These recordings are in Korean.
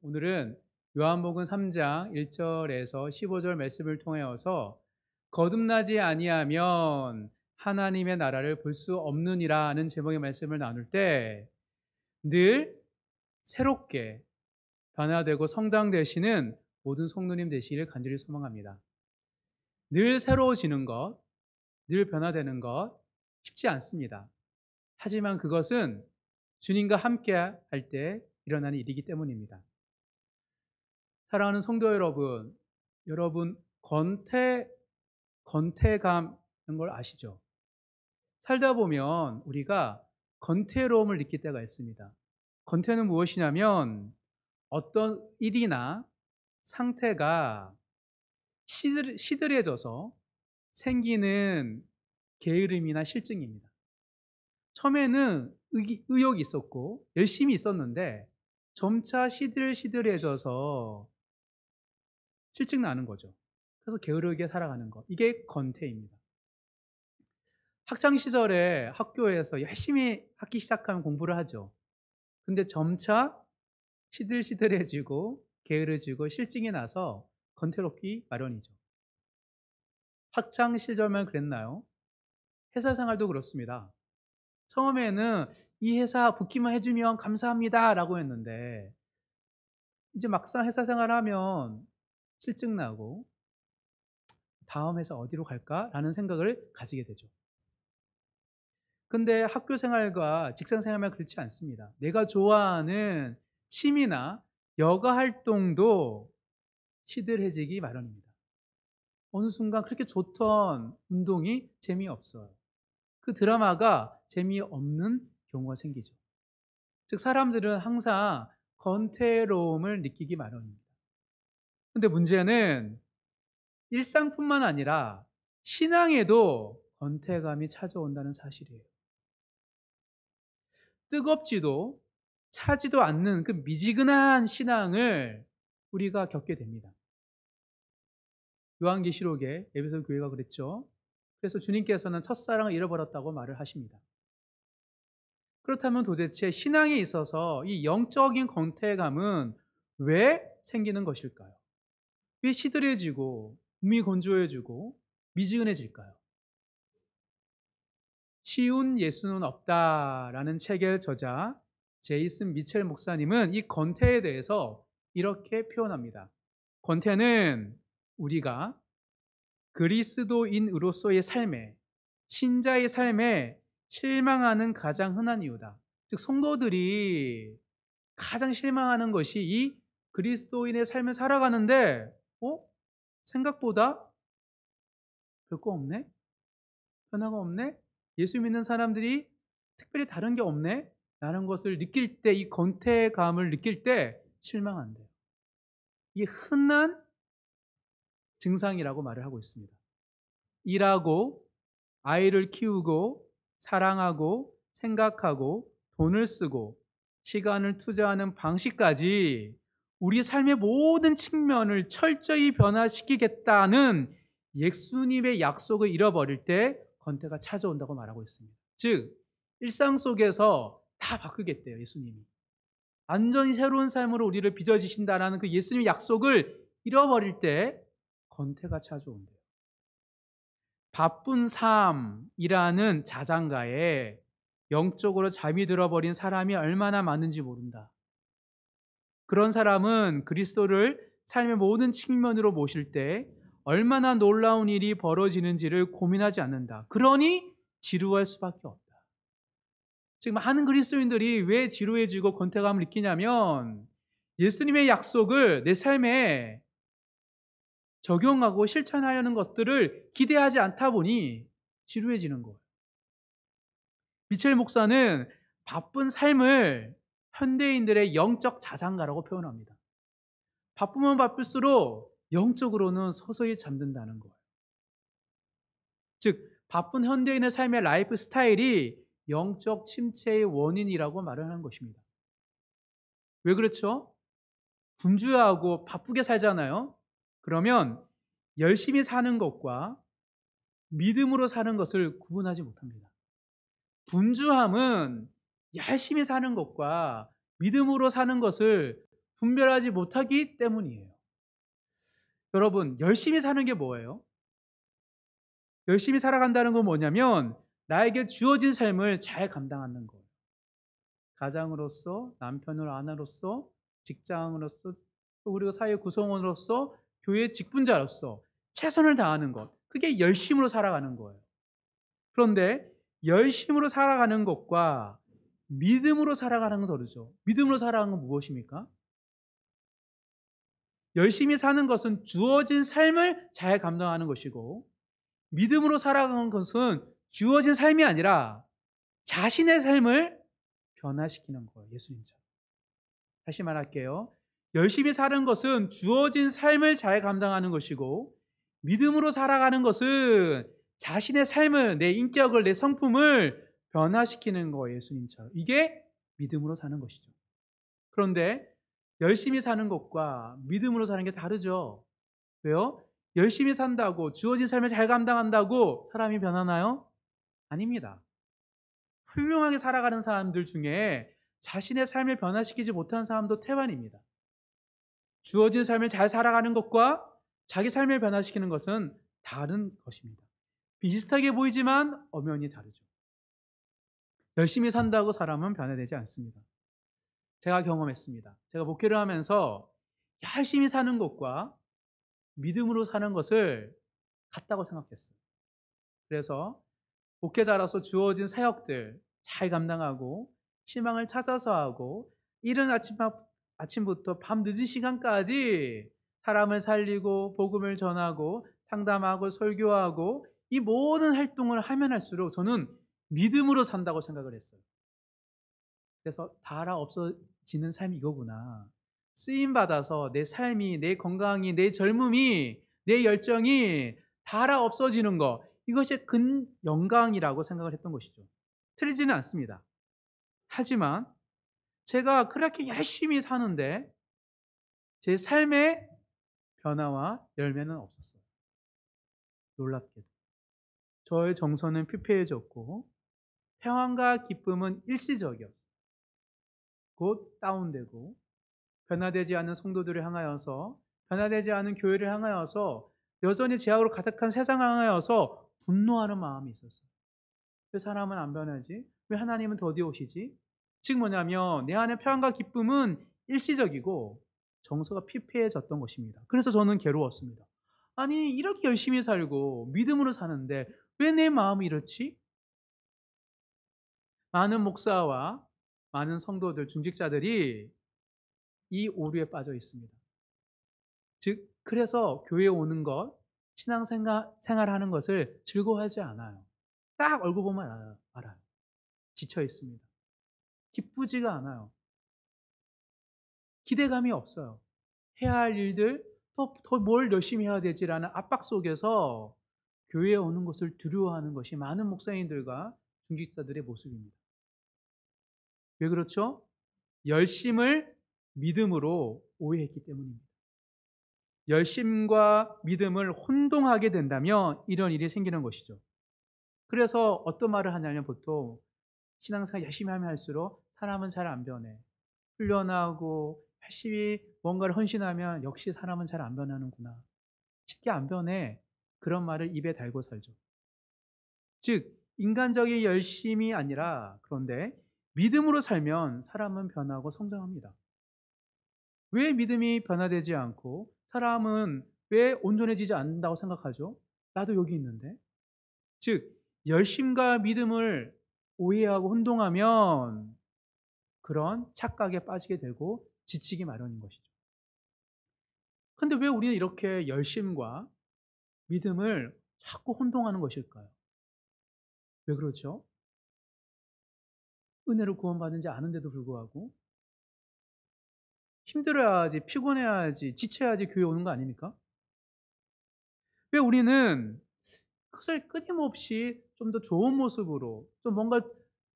오늘은 요한복음 3장 1절에서 15절 말씀을 통하여서 거듭나지 아니하면 하나님의 나라를 볼 수 없느니라는 제목의 말씀을 나눌 때 늘 새롭게 변화되고 성장되시는 모든 성도님 되시기를 간절히 소망합니다. 늘 새로워지는 것, 늘 변화되는 것 쉽지 않습니다. 하지만 그것은 주님과 함께 할 때 일어나는 일이기 때문입니다. 사랑하는 성도 여러분, 여러분 건태감인 걸 아시죠? 살다 보면 우리가 건태로움을 느낄 때가 있습니다. 건태는 무엇이냐면 어떤 일이나 상태가 시들해져서 생기는 게으름이나 실증입니다. 처음에는 의욕이 있었고 열심히 있었는데 점차 시들시들해져서 실증 나는 거죠. 그래서 게으르게 살아가는 것. 이게 건태입니다. 학창 시절에 학교에서 열심히 학기 시작하면 공부를 하죠. 근데 점차 시들시들해지고 게으르지고 실증이 나서 건태롭기 마련이죠. 학창 시절만 그랬나요? 회사 생활도 그렇습니다. 처음에는 이 회사 복귀만 해주면 감사합니다 라고 했는데 이제 막상 회사 생활하면 실증 나고 다음 회사 어디로 갈까라는 생각을 가지게 되죠. 근데 학교 생활과 직장 생활만 그렇지 않습니다. 내가 좋아하는 취미나 여가 활동도 시들해지기 마련입니다. 어느 순간 그렇게 좋던 운동이 재미없어요. 그 드라마가 재미없는 경우가 생기죠. 즉 사람들은 항상 건태로움을 느끼기 마련입니다. 근데 문제는 일상뿐만 아니라 신앙에도 건태감이 찾아온다는 사실이에요. 뜨겁지도 차지도 않는 그 미지근한 신앙을 우리가 겪게 됩니다. 요한계시록에 에베소 교회가 그랬죠. 그래서 주님께서는 첫사랑을 잃어버렸다고 말을 하십니다. 그렇다면 도대체 신앙에 있어서 이 영적인 건태감은 왜 생기는 것일까요? 왜 시들해지고 몸이 건조해지고 미지근해질까요? 쉬운 예수는 없다라는 책의 저자 제이슨 미첼 목사님은 이 건태에 대해서 이렇게 표현합니다. 건태는 우리가 그리스도인으로서의 삶에, 신자의 삶에 실망하는 가장 흔한 이유다. 즉 성도들이 가장 실망하는 것이 이 그리스도인의 삶을 살아가는데 생각보다 별거 없네? 변화가 없네? 예수 믿는 사람들이 특별히 다른 게 없네? 라는 것을 느낄 때, 이 건태감을 느낄 때 실망한대요. 이게 흔한 증상이라고 말을 하고 있습니다. 일하고, 아이를 키우고, 사랑하고, 생각하고, 돈을 쓰고, 시간을 투자하는 방식까지 우리 삶의 모든 측면을 철저히 변화시키겠다는 예수님의 약속을 잃어버릴 때 건태가 찾아온다고 말하고 있습니다. 즉 일상 속에서 다 바꾸겠대요. 예수님이 완전히 새로운 삶으로 우리를 빚어지신다라는 그 예수님의 약속을 잃어버릴 때 건태가 찾아온대요. 바쁜 삶이라는 자장가에 영적으로 잠이 들어버린 사람이 얼마나 많은지 모른다. 그런 사람은 그리스도를 삶의 모든 측면으로 모실 때 얼마나 놀라운 일이 벌어지는지를 고민하지 않는다. 그러니 지루할 수밖에 없다. 지금 많은 그리스도인들이 왜 지루해지고 권태감을 느끼냐면 예수님의 약속을 내 삶에 적용하고 실천하려는 것들을 기대하지 않다 보니 지루해지는 거예요. 미첼 목사는 바쁜 삶을 현대인들의 영적 자산가라고 표현합니다. 바쁘면 바쁠수록 영적으로는 서서히 잠든다는 거예요. 즉 바쁜 현대인의 삶의 라이프 스타일이 영적 침체의 원인이라고 말을 하는 것입니다. 왜 그렇죠? 분주하고 바쁘게 살잖아요. 그러면 열심히 사는 것과 믿음으로 사는 것을 구분하지 못합니다. 분주함은 열심히 사는 것과 믿음으로 사는 것을 분별하지 못하기 때문이에요. 여러분, 열심히 사는 게 뭐예요? 열심히 살아간다는 건 뭐냐면 나에게 주어진 삶을 잘 감당하는 거예요. 가장으로서, 남편으로 아내로서, 직장으로서, 또 그리고 사회 구성원으로서, 교회 직분자로서 최선을 다하는 것. 그게 열심으로 살아가는 거예요. 그런데 열심으로 살아가는 것과 믿음으로 살아가는 건 다르죠. 믿음으로 살아가는 건 무엇입니까? 열심히 사는 것은 주어진 삶을 잘 감당하는 것이고, 믿음으로 살아가는 것은 주어진 삶이 아니라 자신의 삶을 변화시키는 거예요. 예수님처럼. 다시 말할게요. 열심히 사는 것은 주어진 삶을 잘 감당하는 것이고, 믿음으로 살아가는 것은 자신의 삶을, 내 인격을, 내 성품을 변화시키는 거예요. 예수님처럼. 이게 믿음으로 사는 것이죠. 그런데 열심히 사는 것과 믿음으로 사는 게 다르죠. 왜요? 열심히 산다고 주어진 삶을 잘 감당한다고 사람이 변하나요? 아닙니다. 훌륭하게 살아가는 사람들 중에 자신의 삶을 변화시키지 못한 사람도 태반입니다. 주어진 삶을 잘 살아가는 것과 자기 삶을 변화시키는 것은 다른 것입니다. 비슷하게 보이지만 엄연히 다르죠. 열심히 산다고 사람은 변화되지 않습니다. 제가 경험했습니다. 제가 목회를 하면서 열심히 사는 것과 믿음으로 사는 것을 같다고 생각했어요. 그래서 목회자로서 주어진 사역들 잘 감당하고 희망을 찾아서 하고 이른 아침부터 밤 늦은 시간까지 사람을 살리고 복음을 전하고 상담하고 설교하고 이 모든 활동을 하면 할수록 저는 믿음으로 산다고 생각을 했어요. 그래서 달아 없어지는 삶이 이거구나. 쓰임 받아서 내 삶이, 내 건강이, 내 젊음이, 내 열정이 달아 없어지는 거. 이것이 근 영광이라고 생각을 했던 것이죠. 틀리지는 않습니다. 하지만 제가 그렇게 열심히 사는데 제 삶의 변화와 열매는 없었어요. 놀랍게도. 저의 정서는 피폐해졌고 평안과 기쁨은 일시적이었어요. 곧 다운되고 변화되지 않는 성도들을 향하여서 변화되지 않은 교회를 향하여서 여전히 죄악으로 가득한 세상을 향하여서 분노하는 마음이 있었어요. 왜 사람은 안 변하지? 왜 하나님은 더디 오시지? 즉 뭐냐면 내 안의 평안과 기쁨은 일시적이고 정서가 피폐해졌던 것입니다. 그래서 저는 괴로웠습니다. 아니 이렇게 열심히 살고 믿음으로 사는데 왜 내 마음이 이렇지? 많은 목사와 많은 성도들, 중직자들이 이 오류에 빠져 있습니다. 즉 그래서 교회에 오는 것, 생활하는 것을 즐거워하지 않아요. 딱 얼굴 보면 알아요. 지쳐 있습니다. 기쁘지가 않아요. 기대감이 없어요. 해야 할 일들, 더 뭘 열심히 해야 되지라는 압박 속에서 교회에 오는 것을 두려워하는 것이 많은 목사님들과 중직자들의 모습입니다. 왜 그렇죠? 열심을 믿음으로 오해했기 때문입니다. 열심과 믿음을 혼동하게 된다면 이런 일이 생기는 것이죠. 그래서 어떤 말을 하냐면 보통 신앙생활 열심히 하면 할수록 사람은 잘 안 변해. 훈련하고 열심히 뭔가를 헌신하면 역시 사람은 잘 안 변하는구나. 쉽게 안 변해. 그런 말을 입에 달고 살죠. 즉 인간적인 열심이 아니라 그런데 믿음으로 살면 사람은 변하고 성장합니다. 왜 믿음이 변화되지 않고 사람은 왜 온전해지지 않는다고 생각하죠? 나도 여기 있는데. 즉 열심과 믿음을 오해하고 혼동하면 그런 착각에 빠지게 되고 지치기 마련인 것이죠. 근데 왜 우리는 이렇게 열심과 믿음을 자꾸 혼동하는 것일까요? 왜 그렇죠? 은혜로 구원받은지 아는데도 불구하고 힘들어야지, 피곤해야지, 지쳐야지 교회 오는 거 아닙니까? 왜 우리는 그것을 끊임없이 좀 더 좋은 모습으로, 좀 뭔가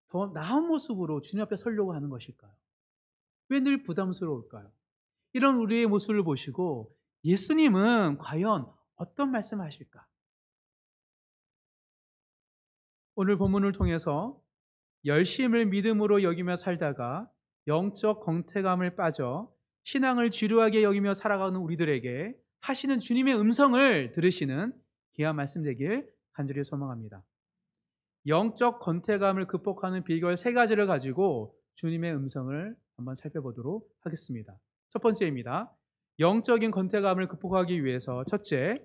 더 나은 모습으로 주님 앞에 서려고 하는 것일까요? 왜 늘 부담스러울까요? 이런 우리의 모습을 보시고 예수님은 과연 어떤 말씀을 하실까? 오늘 본문을 통해서 열심을 믿음으로 여기며 살다가 영적 권태감을 빠져 신앙을 지루하게 여기며 살아가는 우리들에게 하시는 주님의 음성을 들으시는 귀한 말씀 되길 간절히 소망합니다. 영적 권태감을 극복하는 비결 3가지를 가지고 주님의 음성을 한번 살펴보도록 하겠습니다. 첫 번째입니다. 영적인 권태감을 극복하기 위해서 첫째,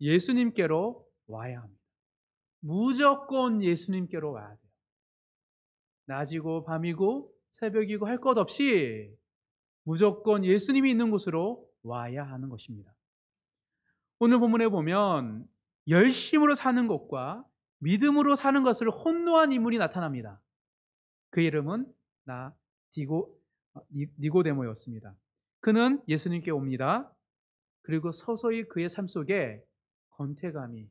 예수님께로 와야 합니다. 무조건 예수님께로 와야 돼요. 낮이고 밤이고 새벽이고 할 것 없이 무조건 예수님이 있는 곳으로 와야 하는 것입니다. 오늘 본문에 보면 열심으로 사는 것과 믿음으로 사는 것을 혼노한 인물이 나타납니다. 그 이름은 니고데모였습니다. 그는 예수님께 옵니다. 그리고 서서히 그의 삶 속에 권태감이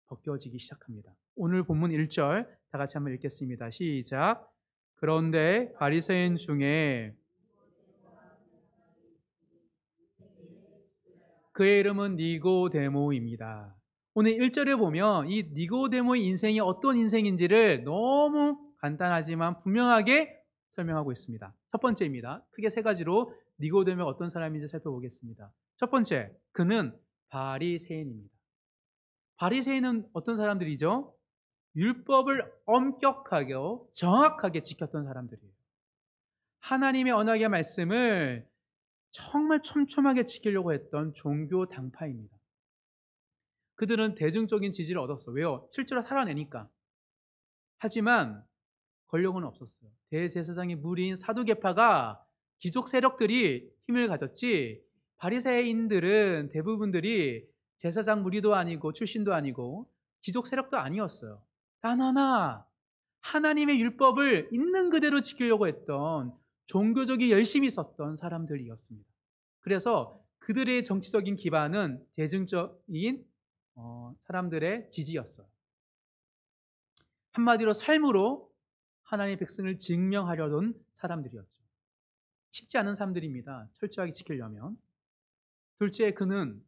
벗겨지기 시작합니다. 오늘 본문 1절 다 같이 한번 읽겠습니다. 시작. 그런데 바리새인 중에 그의 이름은 니고데모입니다. 오늘 1절에 보면 이 니고데모의 인생이 어떤 인생인지를 너무 간단하지만 분명하게 설명하고 있습니다. 첫 번째입니다. 크게 3가지로 니고데모가 어떤 사람인지 살펴보겠습니다. 첫 번째, 그는 바리새인입니다. 바리새인은 어떤 사람들이죠? 율법을 엄격하게 정확하게 지켰던 사람들이에요. 하나님의 언약의 말씀을 정말 촘촘하게 지키려고 했던 종교 당파입니다. 그들은 대중적인 지지를 얻었어. 왜요? 실제로 살아내니까. 하지만 권력은 없었어요. 대제사장의 무리인 사두개파가 귀족 세력들이 힘을 가졌지, 바리새인들은 대부분들이 제사장 무리도 아니고 출신도 아니고 귀족 세력도 아니었어요. 단 하나 하나님의 율법을 있는 그대로 지키려고 했던 종교적인 열심히 썼던 사람들이었습니다. 그래서 그들의 정치적인 기반은 대중적인 사람들의 지지였어요. 한마디로 삶으로 하나님의 백성을 증명하려던 사람들이었죠. 쉽지 않은 사람들입니다. 철저하게 지키려면. 둘째, 그는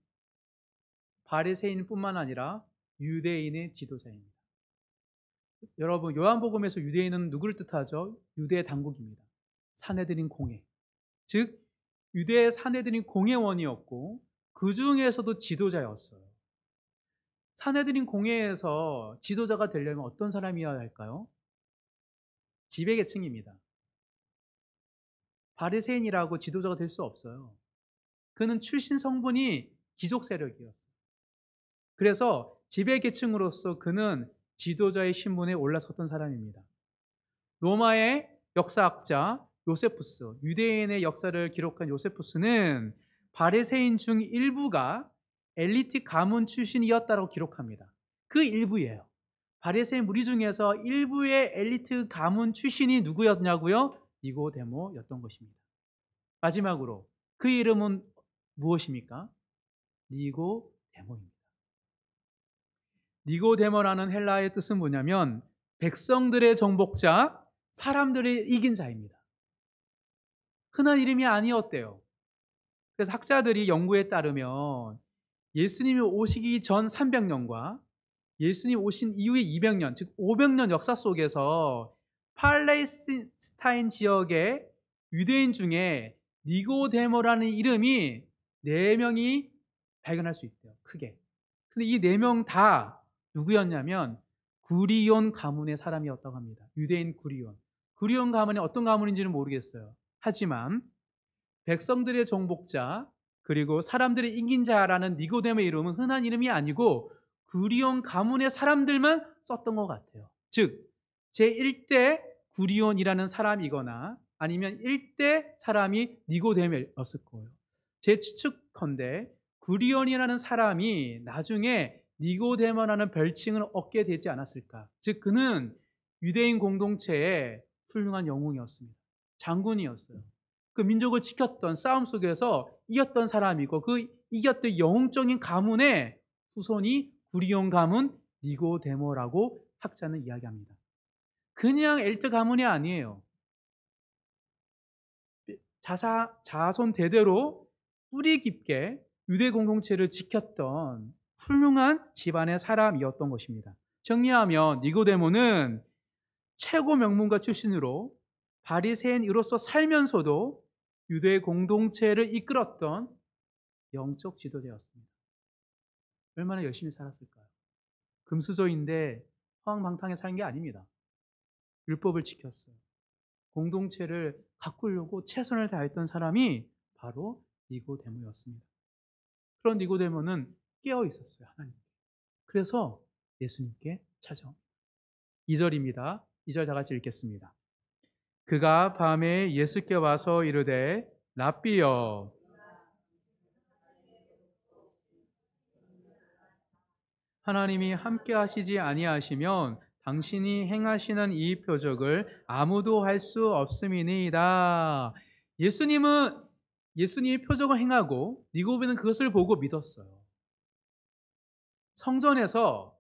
바리새인뿐만 아니라 유대인의 지도자입니다. 여러분, 요한복음에서 유대인은 누구를 뜻하죠? 유대 당국입니다. 사내들인 공회. 즉 유대 사내들인 공회원이었고 그 중에서도 지도자였어요. 사내들인 공회에서 지도자가 되려면 어떤 사람이어야 할까요? 지배계층입니다. 바리새인이라고 지도자가 될 수 없어요. 그는 출신 성분이 귀족 세력이었어요. 그래서 지배계층으로서 그는 지도자의 신분에 올라섰던 사람입니다. 로마의 역사학자 요세푸스, 유대인의 역사를 기록한 요세푸스는 바리새인 중 일부가 엘리트 가문 출신이었다고 기록합니다. 그 일부예요. 바리새인 무리 중에서 일부의 엘리트 가문 출신이 누구였냐고요? 니고데모였던 것입니다. 마지막으로 그 이름은 무엇입니까? 니고데모입니다. 니고데모라는 헬라어의 뜻은 뭐냐면 백성들의 정복자, 사람들의 이긴 자입니다. 흔한 이름이 아니었대요. 그래서 학자들이 연구에 따르면 예수님이 오시기 전 300년과 예수님 오신 이후의 200년, 즉 500년 역사 속에서 팔레스타인 지역의 유대인 중에 니고데모라는 이름이 4명이 발견할 수 있대요. 크게. 근데 이 4명 다 누구였냐면 구리온 가문의 사람이었다고 합니다. 유대인 구리온. 구리온 가문이 어떤 가문인지는 모르겠어요. 하지만 백성들의 정복자 그리고 사람들의 이긴 자라는 니고데모의 이름은 흔한 이름이 아니고 구리온 가문의 사람들만 썼던 것 같아요. 즉 제1대 구리온이라는 사람이거나 아니면 1대 사람이 니고데모였을 거예요. 제 추측컨대 구리온이라는 사람이 나중에 니고데모라는 별칭을 얻게 되지 않았을까. 즉 그는 유대인 공동체의 훌륭한 영웅이었습니다. 장군이었어요. 그 민족을 지켰던 싸움 속에서 이겼던 사람이고 그 이겼던 영웅적인 가문의 후손이 구리온 가문 니고데모라고 학자는 이야기합니다. 그냥 엘트 가문이 아니에요. 자손 대대로 뿌리 깊게 유대 공동체를 지켰던 훌륭한 집안의 사람이었던 것입니다. 정리하면 니고데모는 최고 명문가 출신으로 바리새인으로서 살면서도 유대 공동체를 이끌었던 영적 지도자였습니다. 얼마나 열심히 살았을까요? 금수저인데 허황방탕하게 산 게 아닙니다. 율법을 지켰어요. 공동체를 가꾸려고 최선을 다했던 사람이 바로 니고데모였습니다. 그런 니고데모는 깨어 있었어요, 하나님. 그래서 예수님께 찾아옵니다. 2절입니다. 2절 다 같이 읽겠습니다. 그가 밤에 예수께 와서 이르되 랍비여, 하나님이 함께 하시지 아니하시면 당신이 행하시는 이 표적을 아무도 할 수 없음이니이다. 예수님이 표적을 행하고 니고베는 그것을 보고 믿었어요. 성전에서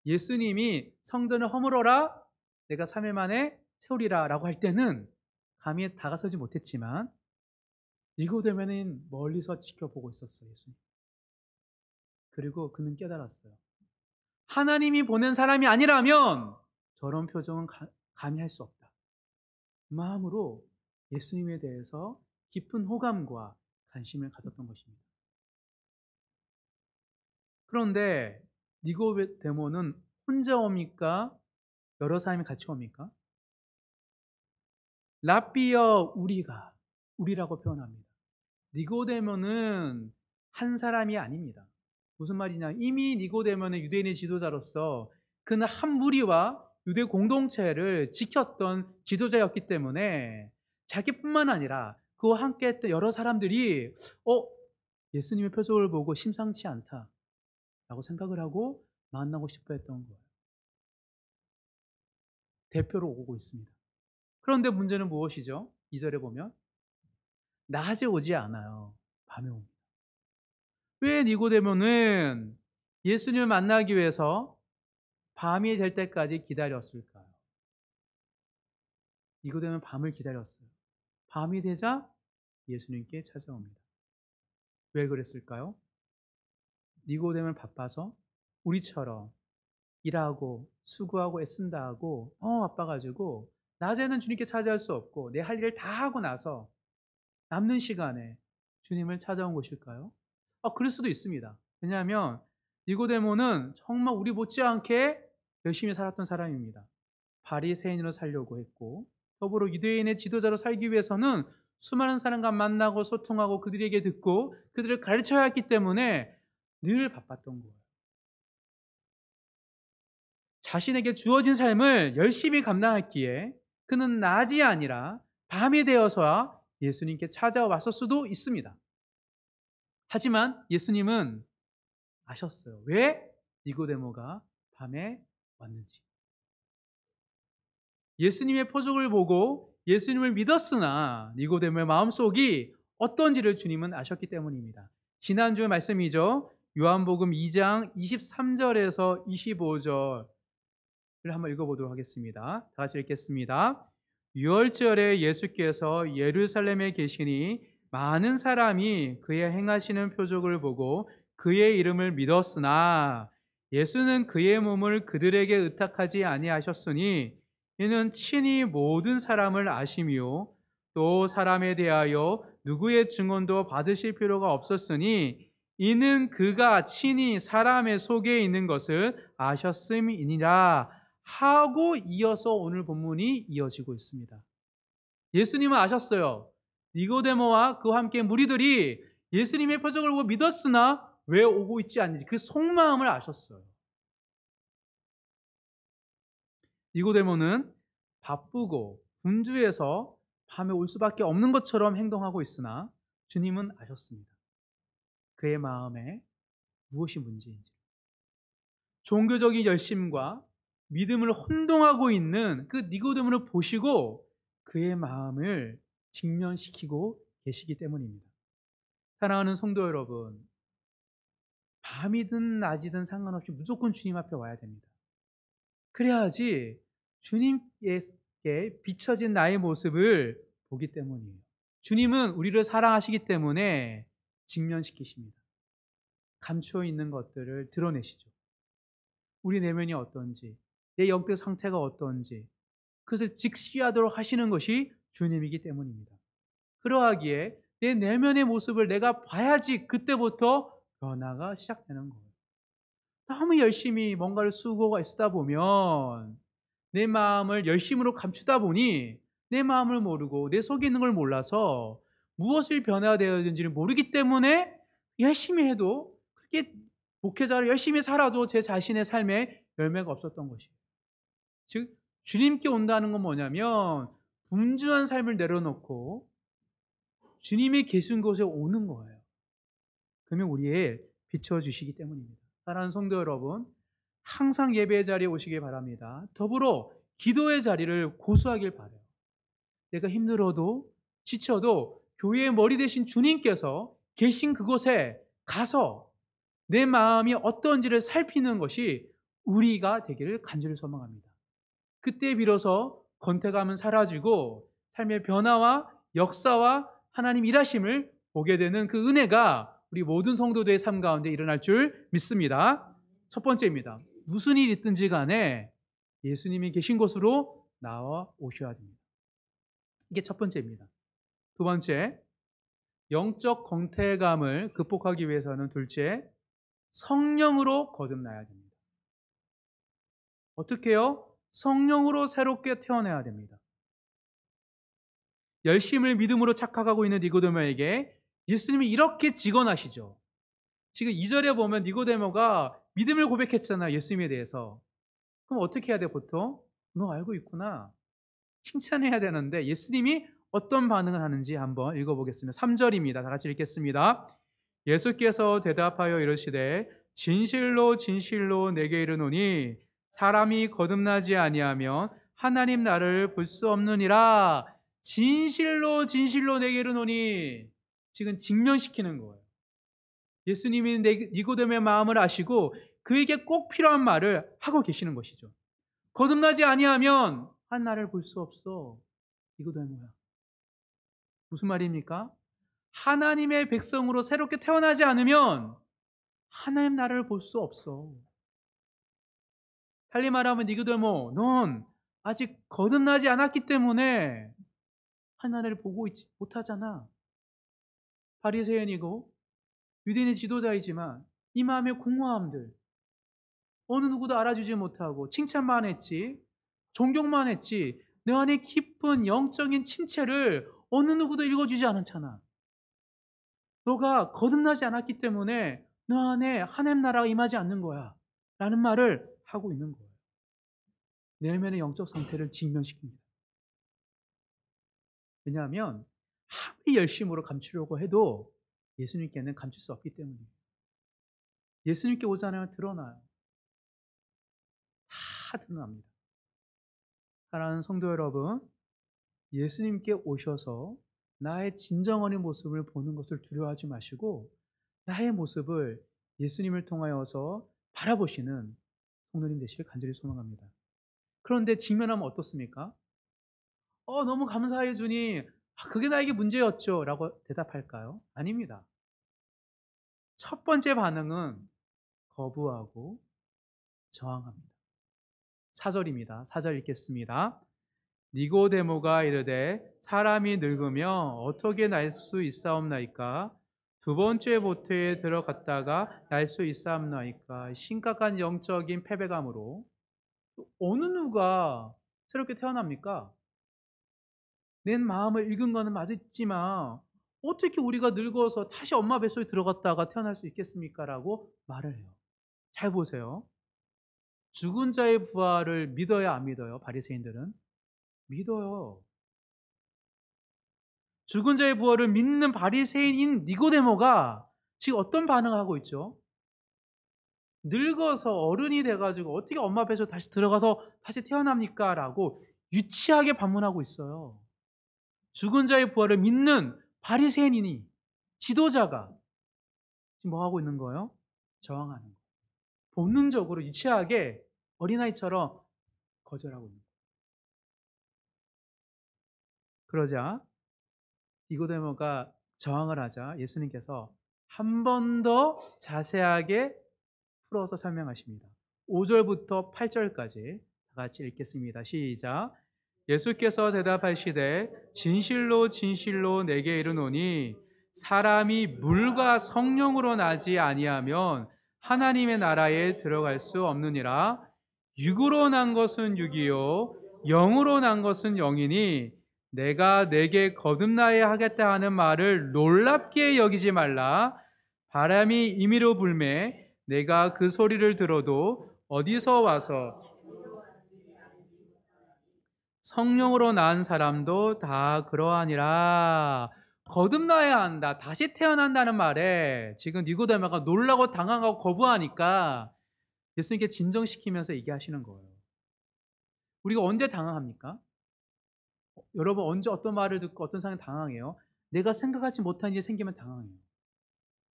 예수님이 성전을 허물어라, 내가 3일 만에 세우리라 라고 할 때는 감히 다가서지 못했지만 니고데모는 멀리서 지켜보고 있었어요. 예수님. 그리고 그는 깨달았어요. 하나님이 보낸 사람이 아니라면 저런 표정은 감히 할 수 없다. 마음으로 예수님에 대해서 깊은 호감과 관심을 가졌던 것입니다. 그런데 니고데모는 혼자 옵니까? 여러 사람이 같이 옵니까? 랍비여, 우리라고 표현합니다. 니고데모는 한 사람이 아닙니다. 무슨 말이냐? 이미 니고데모는 유대인의 지도자로서 그는 한 무리와 유대 공동체를 지켰던 지도자였기 때문에 자기뿐만 아니라 그와 함께 했던 여러 사람들이 예수님의 표적을 보고 심상치 않다라고 생각을 하고 만나고 싶어 했던 거예요. 대표로 오고 있습니다. 그런데 문제는 무엇이죠? 2절에 보면 낮에 오지 않아요. 밤에 옵니다. 왜 니고데모는 예수님을 만나기 위해서 밤이 될 때까지 기다렸을까요? 니고데모는 밤을 기다렸어요. 밤이 되자 예수님께 찾아옵니다. 왜 그랬을까요? 니고데모는 바빠서 우리처럼 일하고 수고하고 애쓴다 하고 바빠가지고 낮에는 주님께 찾아올 수 없고 내 할 일을 다 하고 나서 남는 시간에 주님을 찾아온 것일까요? 그럴 수도 있습니다. 왜냐하면 니고데모는 정말 우리 못지않게 열심히 살았던 사람입니다. 바리새인으로 살려고 했고 더불어 유대인의 지도자로 살기 위해서는 수많은 사람과 만나고 소통하고 그들에게 듣고 그들을 가르쳐야 했기 때문에 늘 바빴던 거예요. 자신에게 주어진 삶을 열심히 감당했기에 그는 낮이 아니라 밤이 되어서야 예수님께 찾아왔을 수도 있습니다. 하지만 예수님은 아셨어요. 왜 니고데모가 밤에 왔는지. 예수님의 표적을 보고 예수님을 믿었으나 니고데모의 마음속이 어떤지를 주님은 아셨기 때문입니다. 지난주의 말씀이죠. 요한복음 2장 23절에서 25절을 한번 읽어보도록 하겠습니다. 다 같이 읽겠습니다. 유월절에 예수께서 예루살렘에 계시니 많은 사람이 그의 행하시는 표적을 보고 그의 이름을 믿었으나 예수는 그의 몸을 그들에게 의탁하지 아니하셨으니 이는 친히 모든 사람을 아심이요 또 사람에 대하여 누구의 증언도 받으실 필요가 없었으니 이는 그가 친히 사람의 속에 있는 것을 아셨음이니라 하고 이어서 오늘 본문이 이어지고 있습니다. 예수님은 아셨어요. 니고데모와 그와 함께 무리들이 예수님의 표적을 보고 믿었으나 왜 오고 있지 않는지 그 속마음을 아셨어요. 니고데모는 바쁘고 분주해서 밤에 올 수밖에 없는 것처럼 행동하고 있으나 주님은 아셨습니다. 그의 마음에 무엇이 문제인지. 종교적인 열심과 믿음을 혼동하고 있는 그 니고데모를 보시고 그의 마음을 직면시키고 계시기 때문입니다. 사랑하는 성도 여러분, 밤이든 낮이든 상관없이 무조건 주님 앞에 와야 됩니다. 그래야지 주님께 비춰진 나의 모습을 보기 때문이에요. 주님은 우리를 사랑하시기 때문에 직면시키십니다. 감추어 있는 것들을 드러내시죠. 우리 내면이 어떤지, 내 영적 상태가 어떤지 그것을 직시하도록 하시는 것이 주님이기 때문입니다. 그러하기에 내 내면의 모습을 내가 봐야지 그때부터 변화가 시작되는 거예요. 너무 열심히 뭔가를 수고가 있다 보면 내 마음을 열심으로 감추다 보니 내 마음을 모르고 내 속에 있는 걸 몰라서 무엇을 변화되어야 되는지를 모르기 때문에 열심히 해도 그렇게 목회자로 열심히 살아도 제 자신의 삶에 열매가 없었던 것이에요. 즉 주님께 온다는 건 뭐냐면 분주한 삶을 내려놓고 주님이 계신 곳에 오는 거예요. 그러면 우리의 비춰주시기 때문입니다. 사랑하는 성도 여러분, 항상 예배의 자리에 오시기 바랍니다. 더불어 기도의 자리를 고수하길 바라요. 내가 힘들어도 지쳐도 교회의 머리 대신 주님께서 계신 그곳에 가서 내 마음이 어떤지를 살피는 것이 우리가 되기를 간절히 소망합니다. 그때 비로소 권태감은 사라지고 삶의 변화와 역사와 하나님 일하심을 보게 되는 그 은혜가 우리 모든 성도들의 삶 가운데 일어날 줄 믿습니다. 첫 번째입니다. 무슨 일이 있든지 간에 예수님이 계신 곳으로 나와 오셔야 됩니다. 이게 첫 번째입니다. 두 번째, 영적 권태감을 극복하기 위해서는 둘째, 성령으로 거듭나야 됩니다. 어떻게 해요? 성령으로 새롭게 태어나야 됩니다. 열심을 믿음으로 착각하고 있는 니고데모에게 예수님이 이렇게 직언하시죠. 지금 2절에 보면 니고데모가 믿음을 고백했잖아요. 예수님에 대해서. 그럼 어떻게 해야 돼 보통? 너 알고 있구나. 칭찬해야 되는데 예수님이 어떤 반응을 하는지 한번 읽어보겠습니다. 3절입니다. 다 같이 읽겠습니다. 예수께서 대답하여 이르시되 진실로 진실로 내게 이르노니 사람이 거듭나지 아니하면 하나님 나라를 볼 수 없느니라. 진실로 진실로 내게 이르노니 지금 직면시키는 거예요. 예수님이 니고데모의 마음을 아시고 그에게 꼭 필요한 말을 하고 계시는 것이죠. 거듭나지 아니하면 하나님을 볼 수 없어. 니고데모야. 무슨 말입니까? 하나님의 백성으로 새롭게 태어나지 않으면 하나님 나라를 볼 수 없어. 달리 말하면 니고데모, 넌 아직 거듭나지 않았기 때문에 하나님을 보고 있지 못하잖아. 바리새인이고 유대인의 지도자이지만 이 마음의 공허함들, 어느 누구도 알아주지 못하고 칭찬만 했지, 존경만 했지, 내 안에 깊은 영적인 침체를 어느 누구도 읽어주지 않았잖아. 너가 거듭나지 않았기 때문에 너 안에 하나님 나라가 임하지 않는 거야 라는 말을 하고 있는 거예요. 내면의 영적 상태를 직면시킵니다. 왜냐하면 아무리 열심으로 감추려고 해도 예수님께는 감출 수 없기 때문이에요. 예수님께 오지 않으면 드러나요. 다 드러납니다. 사랑하는 성도 여러분, 예수님께 오셔서 나의 진정한 모습을 보는 것을 두려워하지 마시고 나의 모습을 예수님을 통하여서 바라보시는 성도님 되시길 간절히 소망합니다. 그런데 직면하면 어떻습니까? 너무 감사해 주니 그게 나에게 문제였죠 라고 대답할까요? 아닙니다. 첫 번째 반응은 거부하고 저항합니다. 4절입니다. 4절 읽겠습니다. 니고데모가 이르되 사람이 늙으며 어떻게 날 수 있사옵나이까? 두 번째 보트에 들어갔다가 날 수 있사옵나이까? 심각한 영적인 패배감으로 어느 누가 새롭게 태어납니까? 내 마음을 읽은 거는 맞지만 어떻게 우리가 늙어서 다시 엄마 뱃속에 들어갔다가 태어날 수 있겠습니까? 라고 말을 해요. 잘 보세요. 죽은 자의 부활을 믿어야 안 믿어요? 바리새인들은 믿어요. 죽은 자의 부활을 믿는 바리새인인 니고데모가 지금 어떤 반응을 하고 있죠? 늙어서 어른이 돼가지고 어떻게 엄마 뱃속에 다시 들어가서 다시 태어납니까? 라고 유치하게 반문하고 있어요. 죽은 자의 부활을 믿는 바리새인이니 지도자가 지금 뭐 하고 있는 거예요? 저항하는 거예요. 본능적으로 유치하게 어린아이처럼 거절하고 있는 거예요. 그러자 니고데모가 저항을 하자 예수님께서 한 번 더 자세하게 풀어서 설명하십니다. 5절부터 8절까지 다 같이 읽겠습니다. 시작. 예수께서 대답하시되 진실로 진실로 내게 이르노니 사람이 물과 성령으로 나지 아니하면 하나님의 나라에 들어갈 수 없느니라. 육으로 난 것은 육이요 영으로 난 것은 영이니 내가 내게 거듭나야 하겠다 하는 말을 놀랍게 여기지 말라. 바람이 임의로 불매 내가 그 소리를 들어도 어디서 와서 성령으로 낳은 사람도 다 그러하니라. 거듭나야 한다. 다시 태어난다는 말에 지금 니고데모가 놀라고 당황하고 거부하니까 예수님께 진정시키면서 얘기하시는 거예요. 우리가 언제 당황합니까? 여러분 언제 어떤 말을 듣고 어떤 상황에 당황해요? 내가 생각하지 못한 일이 생기면 당황해요.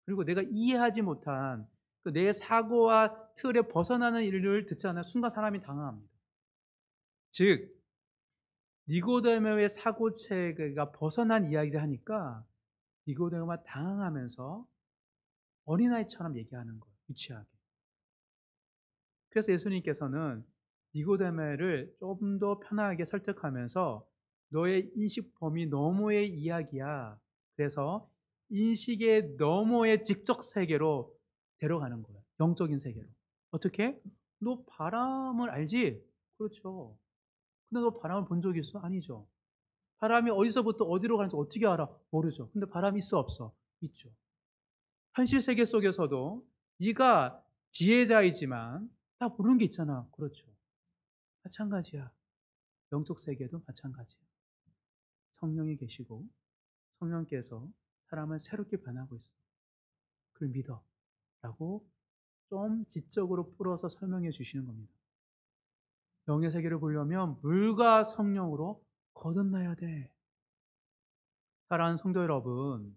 그리고 내가 이해하지 못한 그 내 사고와 틀에 벗어나는 일을 듣잖아요. 순간 사람이 당황합니다. 즉 니고데모의 사고체계가 벗어난 이야기를 하니까 니고데모가 당황하면서 어린아이처럼 얘기하는 거예요. 유치하게. 그래서 예수님께서는 니고데모를 좀 더 편하게 설득하면서 너의 인식 범위 너머의 이야기야. 그래서 인식의 너머의 지적 세계로 데려가는 거예요. 영적인 세계로. 어떻게? 너 바람을 알지? 그렇죠. 근데 너 바람을 본 적 있어? 아니죠. 바람이 어디서부터 어디로 가는지 어떻게 알아? 모르죠. 근데 바람이 있어 없어? 있죠. 현실 세계 속에서도 네가 지혜자이지만 다 모르는 게 있잖아. 그렇죠. 마찬가지야. 영적 세계도 마찬가지야. 성령이 계시고 성령께서 사람을 새롭게 변하고 있어. 그걸 믿어. 라고 좀 지적으로 풀어서 설명해 주시는 겁니다. 영의 세계를 보려면 물과 성령으로 거듭나야 돼. 사랑하는 성도 여러분,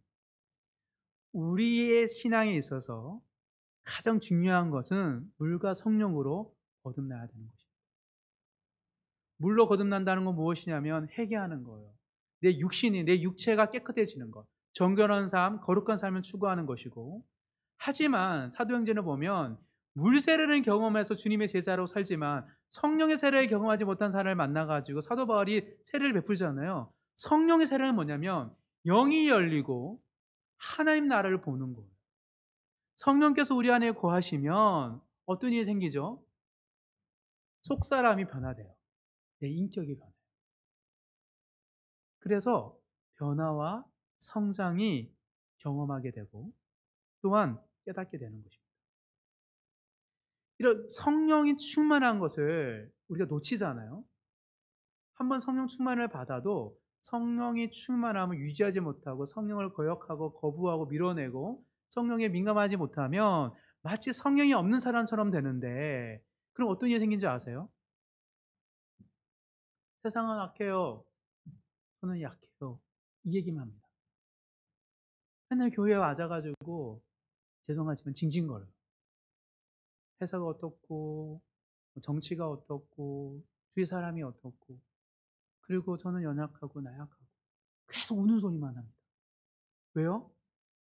우리의 신앙에 있어서 가장 중요한 것은 물과 성령으로 거듭나야 되는 것입니다. 물로 거듭난다는 건 무엇이냐면 회개하는 거예요. 내 육신이, 내 육체가 깨끗해지는 것. 정결한 삶, 거룩한 삶을 추구하는 것이고, 하지만 사도행전을 보면 물 세례를 경험해서 주님의 제자로 살지만 성령의 세례를 경험하지 못한 사람을 만나가지고 사도 바울이 세례를 베풀잖아요. 성령의 세례는 뭐냐면 영이 열리고 하나님 나라를 보는 거예요. 성령께서 우리 안에 거하시면 어떤 일이 생기죠? 속사람이 변화돼요. 내 인격이 변해요. 그래서 변화와 성장이 경험하게 되고 또한 깨닫게 되는 것입니다. 이런 성령이 충만한 것을 우리가 놓치잖아요. 한번 성령 충만을 받아도 성령이 충만함을 유지하지 못하고 성령을 거역하고 거부하고 밀어내고 성령에 민감하지 못하면 마치 성령이 없는 사람처럼 되는데 그럼 어떤 일이 생긴지 아세요? 세상은 악해요. 저는 약해요. 이 얘기만 합니다. 맨날 교회에 와가지고 죄송하지만 징징거려요. 회사가 어떻고 정치가 어떻고 주위 사람이 어떻고 그리고 저는 연약하고 나약하고 계속 우는 소리만 합니다. 왜요?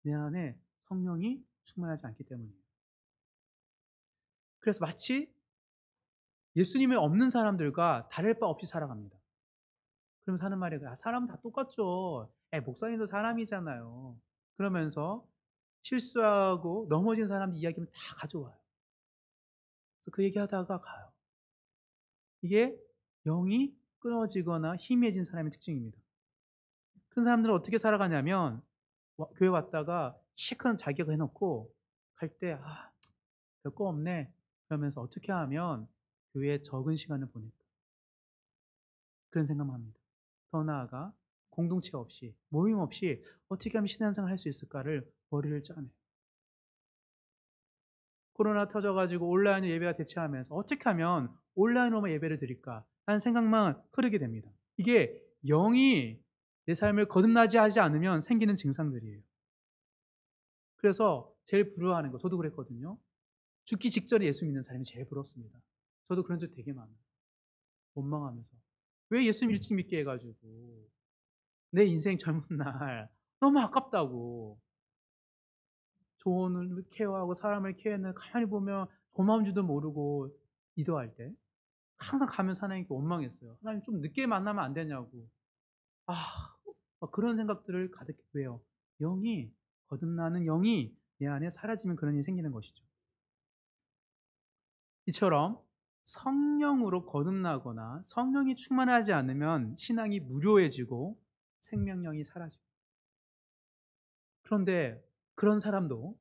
내 안에 성령이 충만하지 않기 때문이에요. 그래서 마치 예수님이 없는 사람들과 다를 바 없이 살아갑니다. 그러면 사는 말이 사람은 다 똑같죠. 목사님도 사람이잖아요. 그러면서 실수하고 넘어진 사람들 이야기면 다 가져와요. 그래서 그 얘기하다가 가요. 이게 영이 끊어지거나 희미해진 사람의 특징입니다. 큰 사람들은 어떻게 살아가냐면 교회 왔다가 시큰 자기가 해놓고 갈 때 별거 없네 그러면서 어떻게 하면 교회에 적은 시간을 보낼까 그런 생각만 합니다. 더 나아가 공동체 없이 모임 없이 어떻게 하면 신앙생활을 할 수 있을까를 머리를 짜내요. 코로나 터져가지고 온라인으로 예배가 대체하면서 어떻게 하면 온라인으로만 예배를 드릴까 하는 생각만 흐르게 됩니다. 이게 영이 내 삶을 거듭나지 하지 않으면 생기는 증상들이에요. 그래서 제일 부러워하는 거 저도 그랬거든요. 죽기 직전에 예수 믿는 사람이 제일 부럽습니다. 저도 그런 적 되게 많아요. 원망하면서 왜 예수 일찍 믿게 해가지고 내 인생 젊은 날 너무 아깝다고 조언을 케어하고 사람을 케어했는데 가만히 보면 고마운 줄도 모르고 기도할 때 항상 가면서 하나님께 원망했어요. "하나님 좀 늦게 만나면 안 되냐고." 아 막 그런 생각들을 가득 왜요? 영이 거듭나는 영이 내 안에 사라지면 그런 일이 생기는 것이죠. 이처럼 성령으로 거듭나거나 성령이 충만하지 않으면 신앙이 무료해지고 생명력이 사라집니다. 그런데 그런 사람도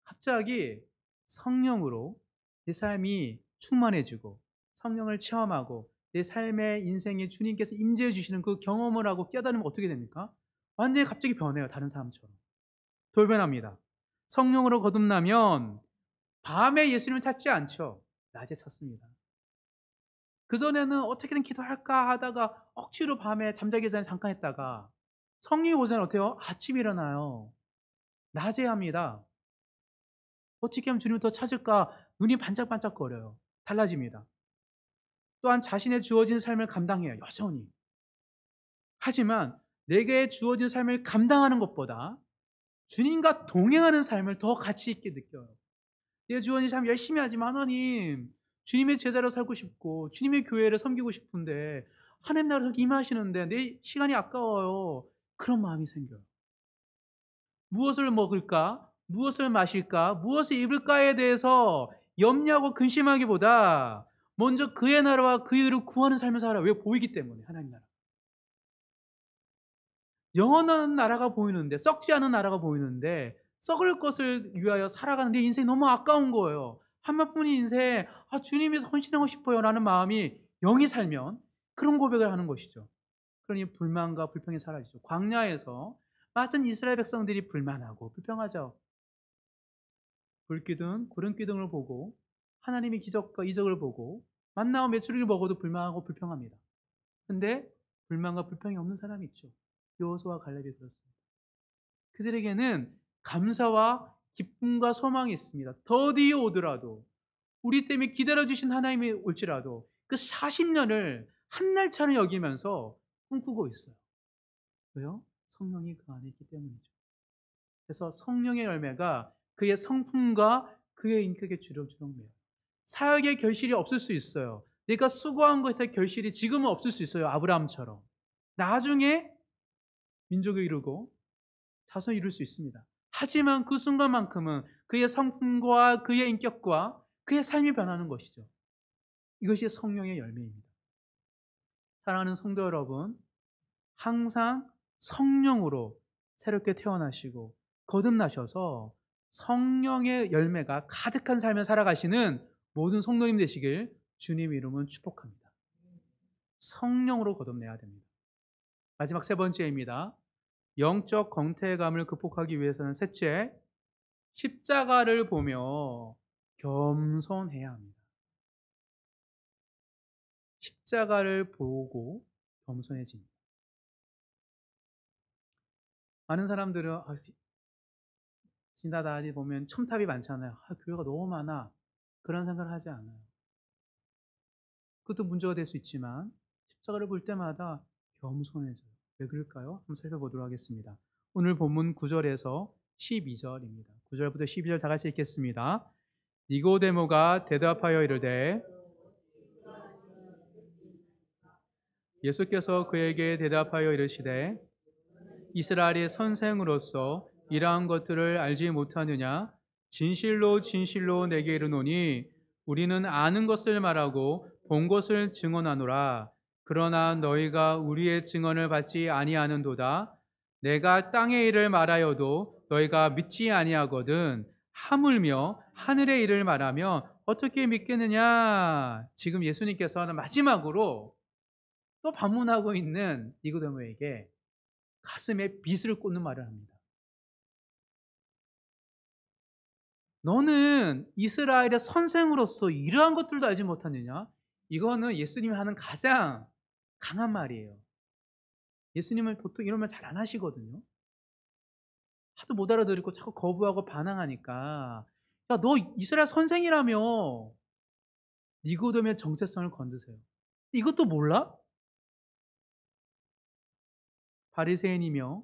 갑자기 성령으로 내 삶이 충만해지고 성령을 체험하고 내 삶의 인생에 주님께서 임재해 주시는 그 경험을 하고 깨달으면 어떻게 됩니까? 완전히 갑자기 변해요. 다른 사람처럼. 돌변합니다. 성령으로 거듭나면 밤에 예수님을 찾지 않죠. 낮에 찾습니다. 그전에는 어떻게든 기도할까 하다가 억지로 밤에 잠자기 전에 잠깐 했다가 성령이 오전에 어때요? 아침에 일어나요. 낮에 합니다. 어떻게 하면 주님을 더 찾을까? 눈이 반짝반짝거려요. 달라집니다. 또한 자신의 주어진 삶을 감당해요. 여전히. 하지만 내게 주어진 삶을 감당하는 것보다 주님과 동행하는 삶을 더 가치 있게 느껴요. 내 주어진 삶 열심히 하지만 하나님, 주님의 제자로 살고 싶고 주님의 교회를 섬기고 싶은데 하나님 나라에서 임하시는데 내 시간이 아까워요. 그런 마음이 생겨요. 무엇을 먹을까? 무엇을 마실까? 무엇을 입을까에 대해서 염려하고 근심하기보다 먼저 그의 나라와 그의 의를 구하는 삶을 살아. 왜? 보이기 때문에 하나님 나라. 영원한 나라가 보이는데 썩지 않은 나라가 보이는데 썩을 것을 위하여 살아가는 내 인생이 너무 아까운 거예요. 한번뿐인 인생 주님이 헌신하고 싶어요 라는 마음이 영이 살면 그런 고백을 하는 것이죠. 그러니 불만과 불평이 사라지죠. 광야에서 맞은 이스라엘 백성들이 불만하고 불평하죠. 불기둥, 구름기둥을 보고 하나님의 기적과 이적을 보고 만나와 메추리를 먹어도 불만하고 불평합니다. 근데 불만과 불평이 없는 사람이 있죠. 여호수아와 갈렙이 그렇습니다. 그들에게는 감사와 기쁨과 소망이 있습니다. 더디에 오더라도 우리 때문에 기다려주신 하나님이 올지라도 그 40년을 한날처럼 여기면서 꿈꾸고 있어요. 왜요? 성령이 그 안에 있기 때문이죠. 그래서 성령의 열매가 그의 성품과 그의 인격에 주렁주렁 매요. 사역의 결실이 없을 수 있어요. 내가 수고한 것의 결실이 지금은 없을 수 있어요. 아브라함처럼. 나중에 민족을 이루고 자손을 이룰 수 있습니다. 하지만 그 순간만큼은 그의 성품과 그의 인격과 그의 삶이 변하는 것이죠. 이것이 성령의 열매입니다. 사랑하는 성도 여러분, 항상 성령으로 새롭게 태어나시고 거듭나셔서 성령의 열매가 가득한 삶을 살아가시는 모든 성도님 되시길 주님 이름은 축복합니다. 성령으로 거듭내야 됩니다. 마지막 세 번째입니다. 영적 권태감을 극복하기 위해서는 셋째, 십자가를 보며 겸손해야 합니다. 십자가를 보고 겸손해집니다. 많은 사람들은 지나다니 보면 첨탑이 많잖아요. 교회가 너무 많아. 그런 생각을 하지 않아요. 그것도 문제가 될 수 있지만 십자가를 볼 때마다 겸손해져요. 왜 그럴까요? 한번 살펴보도록 하겠습니다. 오늘 본문 9절에서 12절입니다. 9절부터 12절 다 같이 읽겠습니다. 니고데모가 대답하여 이르되 예수께서 그에게 대답하여 이르시되 이스라엘의 선생으로서 이러한 것들을 알지 못하느냐? 진실로 진실로 내게 이르노니 우리는 아는 것을 말하고 본 것을 증언하노라. 그러나 너희가 우리의 증언을 받지 아니하는도다. 내가 땅의 일을 말하여도 너희가 믿지 아니하거든. 하물며 하늘의 일을 말하면 어떻게 믿겠느냐? 지금 예수님께서는 마지막으로 또 반문하고 있는 니고데모에게 가슴에 빗을 꽂는 말을 합니다. 너는 이스라엘의 선생으로서 이러한 것들도 알지 못하느냐? 이거는 예수님이 하는 가장 강한 말이에요. 예수님은 보통 이런 말 잘 안 하시거든요. 하도 못 알아들고 자꾸 거부하고 반항하니까 야, 너 이스라엘 선생이라며 니고데모의 정체성을 건드세요. 이것도 몰라? 바리새인이며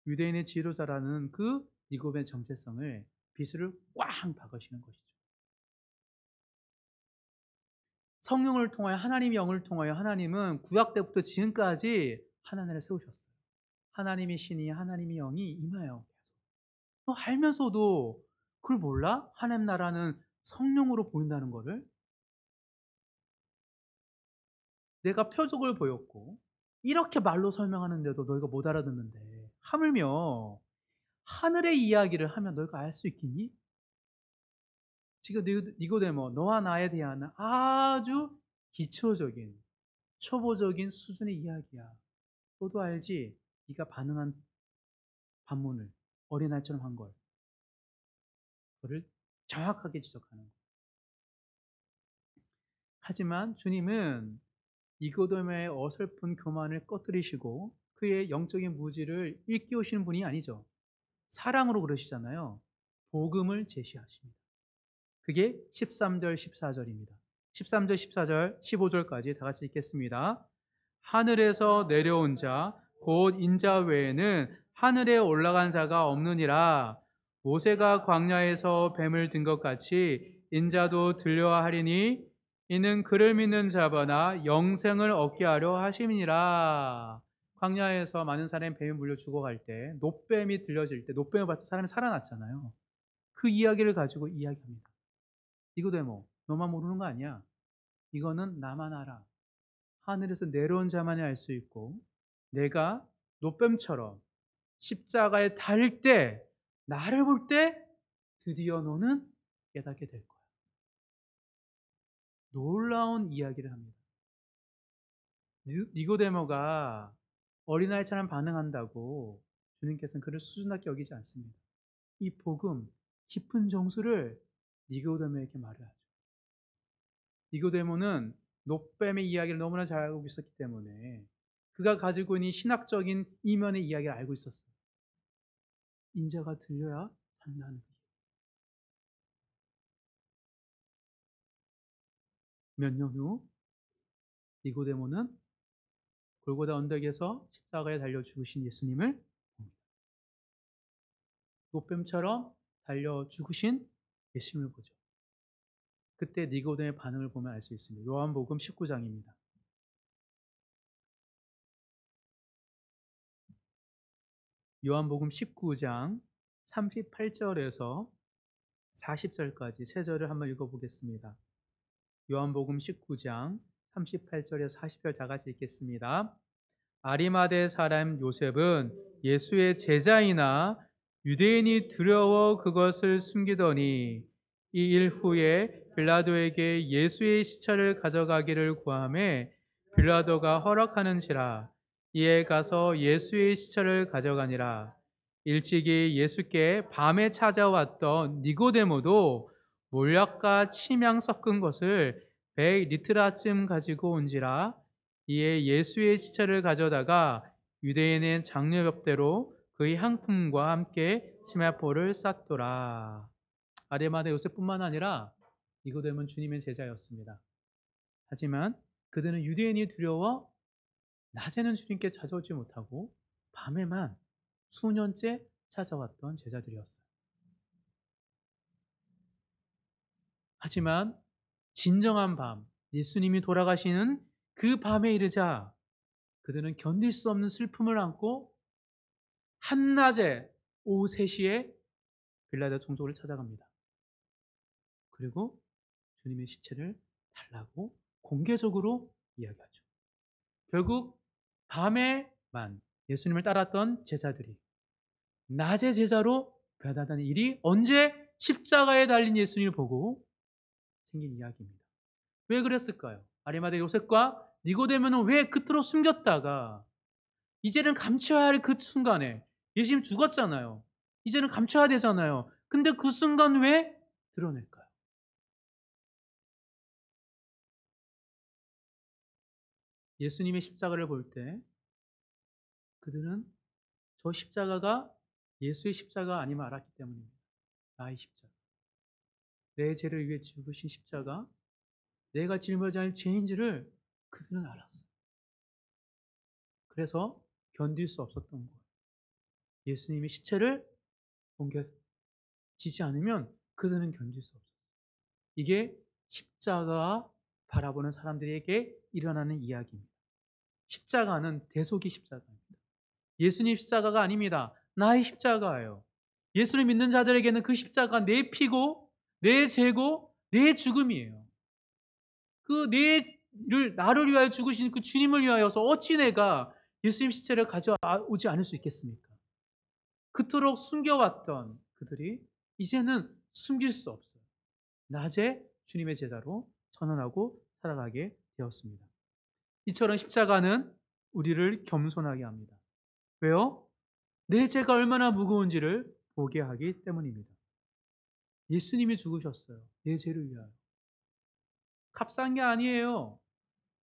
유대인의 지도자라는 그 니고데모의 정체성을 빗으로 꽝 박으시는 것이죠. 성령을 통하여 하나님의 영을 통하여 하나님은 구약 때부터 지금까지 하나님을 세우셨어요. 하나님의 신이 하나님의 영이 임하여 계속. 너 알면서도 그걸 몰라? 하나님 나라는 성령으로 보인다는 거를. 내가 표적을 보였고 이렇게 말로 설명하는데도 너희가 못 알아듣는데 하물며 하늘의 이야기를 하면 너희가 알 수 있겠니? 지금 니고데모 너와 나에 대한 아주 기초적인 초보적인 수준의 이야기야. 너도 알지? 네가 반응한 반문을 어린아이처럼 한 걸. 그거를 정확하게 지적하는 거야. 하지만 주님은 니고데모의 어설픈 교만을 꺼뜨리시고 그의 영적인 무지를 일깨우시는 분이 아니죠. 사랑으로 그러시잖아요. 복음을 제시하십니다. 그게 13절, 14절입니다. 13절, 14절, 15절까지 다 같이 읽겠습니다. 하늘에서 내려온 자, 곧 인자 외에는 하늘에 올라간 자가 없느니라. 모세가 광야에서 뱀을 든 것 같이 인자도 들려야 하리니 이는 그를 믿는 자마다 영생을 얻게 하려 하심이니라. 광야에서 많은 사람이 뱀에 물려 죽어갈 때 노뱀이 들려질 때 노뱀을 봤을 때 사람이 살아났잖아요. 그 이야기를 가지고 이야기합니다. 니고데모, 너만 모르는 거 아니야. 이거는 나만 알아. 하늘에서 내려온 자만이 알 수 있고 내가 노뱀처럼 십자가에 달릴 때 나를 볼 때 드디어 너는 깨닫게 될 거야. 놀라운 이야기를 합니다. 니고데모가 어린아이처럼 반응한다고 주님께서는 그를 수준답게 여기지 않습니다. 이 복음 깊은 정수를 니고데모에게 말을 하죠. 니고데모는 노뱀의 이야기를 너무나 잘 알고 있었기 때문에 그가 가지고 있는 신학적인 이면의 이야기를 알고 있었어요. 인자가 들려야 산다는 거예요. 몇 년 후 니고데모는 골고다 언덕에서 십자가에 달려 죽으신 예수님을 봅니다. 노뱀처럼 달려 죽으신 예수님을 보죠. 그때 니고데모의 반응을 보면 알 수 있습니다. 요한복음 19장입니다. 요한복음 19장 38절에서 40절까지 세 절을 한번 읽어보겠습니다. 요한복음 19장 38절에서 40절 다 같이 읽겠습니다. 아리마대 사람 요셉은 예수의 제자이나 유대인이 두려워 그것을 숨기더니 이 일 후에 빌라도에게 예수의 시체를 가져가기를 구하매 빌라도가 허락하는지라 이에 가서 예수의 시체를 가져가니라. 일찍이 예수께 밤에 찾아왔던 니고데모도 몰약과 침향 섞은 것을 100리트라쯤 가지고 온지라. 이에 예수의 시체를 가져다가 유대인의 장려법대로 그의 향품과 함께 치마포를 쌌더라. 아리마대 요셉뿐만 아니라 니고데모는 주님의 제자였습니다. 하지만 그들은 유대인이 두려워 낮에는 주님께 찾아오지 못하고 밤에만 수년째 찾아왔던 제자들이었어요. 하지만 진정한 밤, 예수님이 돌아가시는 그 밤에 이르자 그들은 견딜 수 없는 슬픔을 안고 한낮에 오후 3시에 빌라도 총독을 찾아갑니다. 그리고 주님의 시체를 달라고 공개적으로 이야기하죠. 결국 밤에만 예수님을 따랐던 제자들이 낮의 제자로 변하다는 일이 언제 십자가에 달린 예수님을 보고 생긴 이야기입니다. 왜 그랬을까요? 아리마대 요셉과 니고데모는 왜 그토록 숨겼다가 이제는 감춰야 할 그 순간에 예수님 죽었잖아요. 이제는 감춰야 되잖아요. 근데 그 순간 왜 드러낼까요? 예수님의 십자가를 볼 때 그들은 저 십자가가 예수의 십자가 아님을 알았기 때문입니다. 나의 십자가. 내 죄를 위해 죽으신 십자가, 내가 짊어져야 할 죄인지를 그들은 알았어요. 그래서 견딜 수 없었던 거예요. 예수님의 시체를 옮겨지지 않으면 그들은 견딜 수 없어요. 이게 십자가 바라보는 사람들에게 일어나는 이야기입니다. 십자가는 대속의 십자가입니다. 예수님 십자가가 아닙니다. 나의 십자가예요. 예수를 믿는 자들에게는 그 십자가 내 피고 내 죄고 내 죽음이에요. 그 내를 나를 위하여 죽으신 그 주님을 위하여서 어찌 내가 예수님 시체를 가져오지 않을 수 있겠습니까? 그토록 숨겨왔던 그들이 이제는 숨길 수 없어요. 낮에 주님의 제자로 전환하고 살아가게 되었습니다. 이처럼 십자가는 우리를 겸손하게 합니다. 왜요? 내 죄가 얼마나 무거운지를 보게 하기 때문입니다. 예수님이 죽으셨어요. 내 죄를 위하여. 값싼 게 아니에요.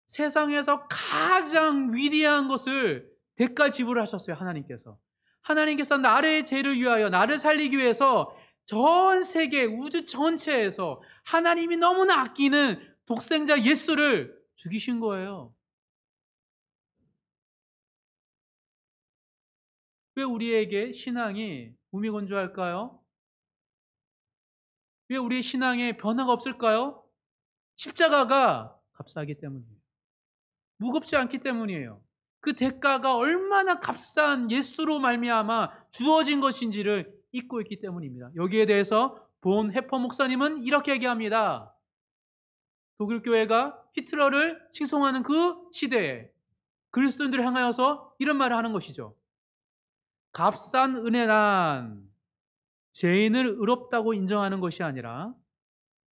세상에서 가장 위대한 것을 대가 지불하셨어요. 하나님께서. 하나님께서 나의 죄를 위하여 나를 살리기 위해서 전 세계 우주 전체에서 하나님이 너무나 아끼는 독생자 예수를 죽이신 거예요. 왜 우리에게 신앙이 무미건조할까요? 왜 우리의 신앙에 변화가 없을까요? 십자가가 값싸기 때문이에요. 무겁지 않기 때문이에요. 그 대가가 얼마나 값싼 예수로 말미암아 주어진 것인지를 잊고 있기 때문입니다. 여기에 대해서 본 해퍼 목사님은 이렇게 얘기합니다. 독일 교회가 히틀러를 칭송하는 그 시대에 그리스도인들을 향하여서 이런 말을 하는 것이죠. 값싼 은혜란 죄인을 의롭다고 인정하는 것이 아니라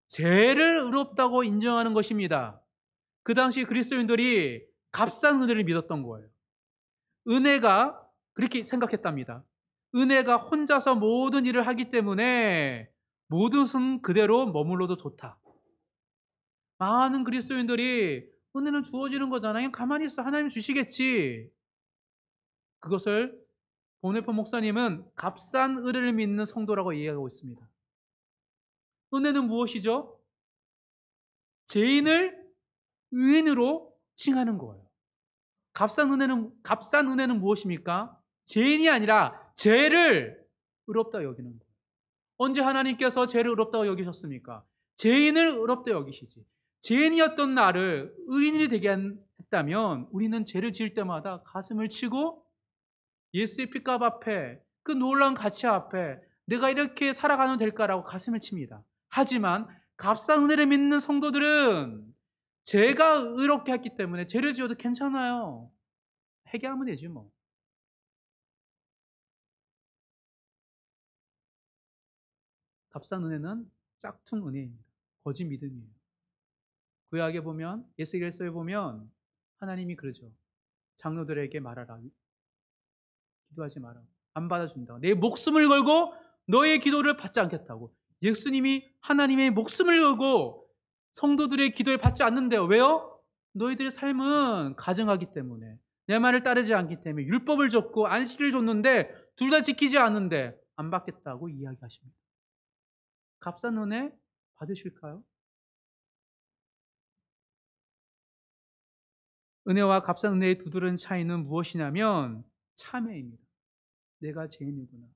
죄를 의롭다고 인정하는 것입니다. 그 당시 그리스도인들이 값싼 은혜를 믿었던 거예요. 은혜가 그렇게 생각했답니다. 은혜가 혼자서 모든 일을 하기 때문에 모든 것은 그대로 머물러도 좋다. 많은 그리스도인들이 은혜는 주어지는 거잖아. 그냥 가만히 있어. 하나님 주시겠지. 그것을 보네포 목사님은 값싼 은혜를 믿는 성도라고 이해하고 있습니다. 은혜는 무엇이죠? 죄인을 의인으로 칭하는 거예요. 값싼 은혜는 무엇입니까? 죄인이 아니라 죄를 의롭다 여기는 거예요. 언제 하나님께서 죄를 의롭다고 여기셨습니까? 죄인을 의롭다 여기시지. 죄인이었던 나를 의인이 되게 했다면 우리는 죄를 지을 때마다 가슴을 치고 예수의 피값 앞에 그 놀라운 가치 앞에 내가 이렇게 살아가면 될까라고 가슴을 칩니다. 하지만 값싼 은혜를 믿는 성도들은 죄가 의롭게 했기 때문에 죄를 지어도 괜찮아요. 회개하면 되지 뭐. 값싼 은혜는 짝퉁 은혜입니다. 거짓 믿음이에요. 구약에 보면 에스겔서에 보면 하나님이 그러죠. 장로들에게 말하라. 기도하지 마라. 안 받아준다. 내 목숨을 걸고 너의 기도를 받지 않겠다고. 예수님이 하나님의 목숨을 걸고 성도들의 기도를 받지 않는데요. 왜요? 너희들의 삶은 가증하기 때문에 내 말을 따르지 않기 때문에 율법을 줬고 안식일을 줬는데 둘 다 지키지 않는데 안 받겠다고 이야기하십니다. 값싼 은혜 받으실까요? 은혜와 값싼 은혜의 두드러진 차이는 무엇이냐면 참회입니다. 내가 죄인이구나.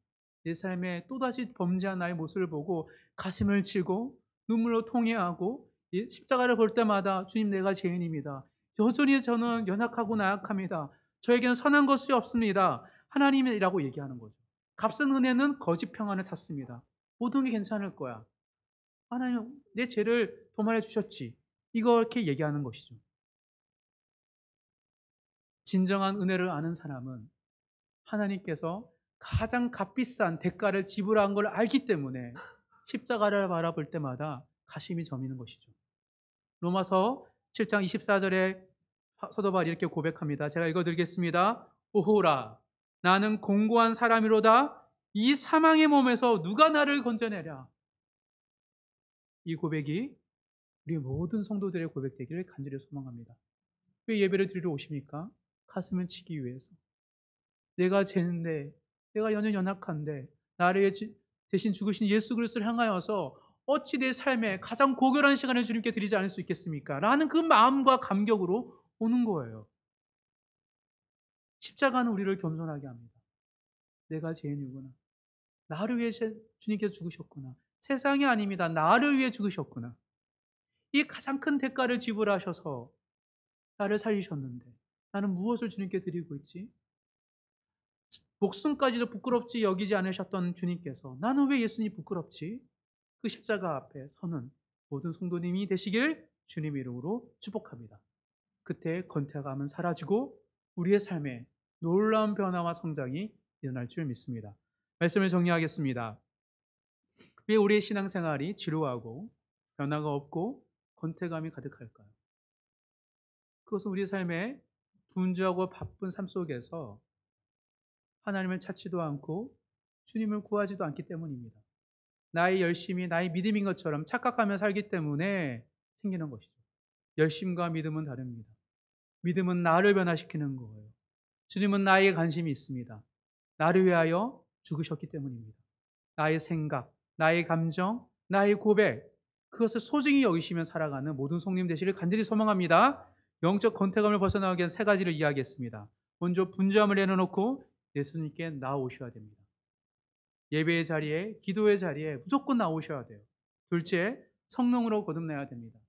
내 삶에 또다시 범죄한 나의 모습을 보고 가슴을 치고 눈물로 통회하고 십자가를 볼 때마다 주님 내가 죄인입니다. 여전히 저는 연약하고 나약합니다. 저에게는 선한 것이 없습니다. 하나님이라고 얘기하는 거죠. 값싼 은혜는 거짓 평안을 찾습니다. 모든 게 괜찮을 거야. 하나님 내 죄를 도말해 주셨지. 이렇게 얘기하는 것이죠. 진정한 은혜를 아는 사람은 하나님께서 가장 값비싼 대가를 지불한 걸 알기 때문에 십자가를 바라볼 때마다 가심이 저미는 것이죠. 로마서 7장 24절에 사도 바울이 이렇게 고백합니다. 제가 읽어드리겠습니다. 오호라 나는 공고한 사람이로다. 이 사망의 몸에서 누가 나를 건져내랴. 이 고백이 우리 모든 성도들의 고백되기를 간절히 소망합니다. 왜 예배를 드리러 오십니까? 가슴을 치기 위해서. 내가 죄인데, 내가 연약한데 나를 대신 죽으신 예수 그리스도를 향하여서 어찌 내 삶에 가장 고결한 시간을 주님께 드리지 않을 수 있겠습니까? 라는 그 마음과 감격으로 오는 거예요. 십자가는 우리를 겸손하게 합니다. 내가 죄인이구나. 나를 위해 주님께서 죽으셨구나. 세상이 아닙니다. 나를 위해 죽으셨구나. 이 가장 큰 대가를 지불하셔서 나를 살리셨는데 나는 무엇을 주님께 드리고 있지? 목숨까지도 부끄럽지 여기지 않으셨던 주님께서 나는 왜 예수님이 부끄럽지? 그 십자가 앞에 서는 모든 성도님이 되시길 주님 이름으로 축복합니다. 그때 건태감은 사라지고 우리의 삶에 놀라운 변화와 성장이 일어날 줄 믿습니다. 말씀을 정리하겠습니다. 왜 우리의 신앙생활이 지루하고 변화가 없고 건태감이 가득할까요? 그것은 우리 삶의 분주하고 바쁜 삶 속에서 하나님을 찾지도 않고 주님을 구하지도 않기 때문입니다. 나의 열심이 나의 믿음인 것처럼 착각하며 살기 때문에 생기는 것이죠. 열심과 믿음은 다릅니다. 믿음은 나를 변화시키는 거예요. 주님은 나에게 관심이 있습니다. 나를 위하여 죽으셨기 때문입니다. 나의 생각, 나의 감정, 나의 고백, 그것을 소중히 여기시며 살아가는 모든 성님 되시를 간절히 소망합니다. 영적 건태감을 벗어나기 위한 세 가지를 이야기했습니다. 먼저 분주함을 내려놓고 예수님께 나오셔야 됩니다. 예배의 자리에, 기도의 자리에 무조건 나오셔야 돼요. 둘째, 성령으로 거듭나야 됩니다.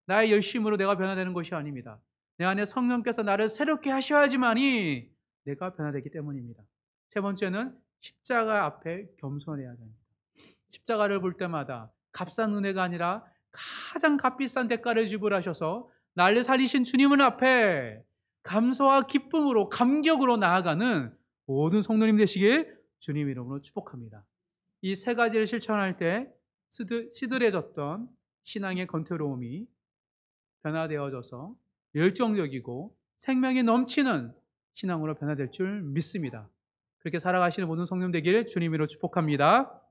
나의 열심으로 내가 변화되는 것이 아닙니다. 내 안에 성령께서 나를 새롭게 하셔야지만이 내가 변화되기 때문입니다. 세 번째는 십자가 앞에 겸손해야 됩니다. 십자가를 볼 때마다 값싼 은혜가 아니라 가장 값비싼 대가를 지불하셔서 나를 살리신 주님을 앞에 감사와 기쁨으로 감격으로 나아가는 모든 성도님 되시길 주님 이름으로 축복합니다. 이 세 가지를 실천할 때 시들해졌던 신앙의 건태로움이 변화되어져서 열정적이고 생명이 넘치는 신앙으로 변화될 줄 믿습니다. 그렇게 살아가시는 모든 성도님 되길 주님 이름으로 축복합니다.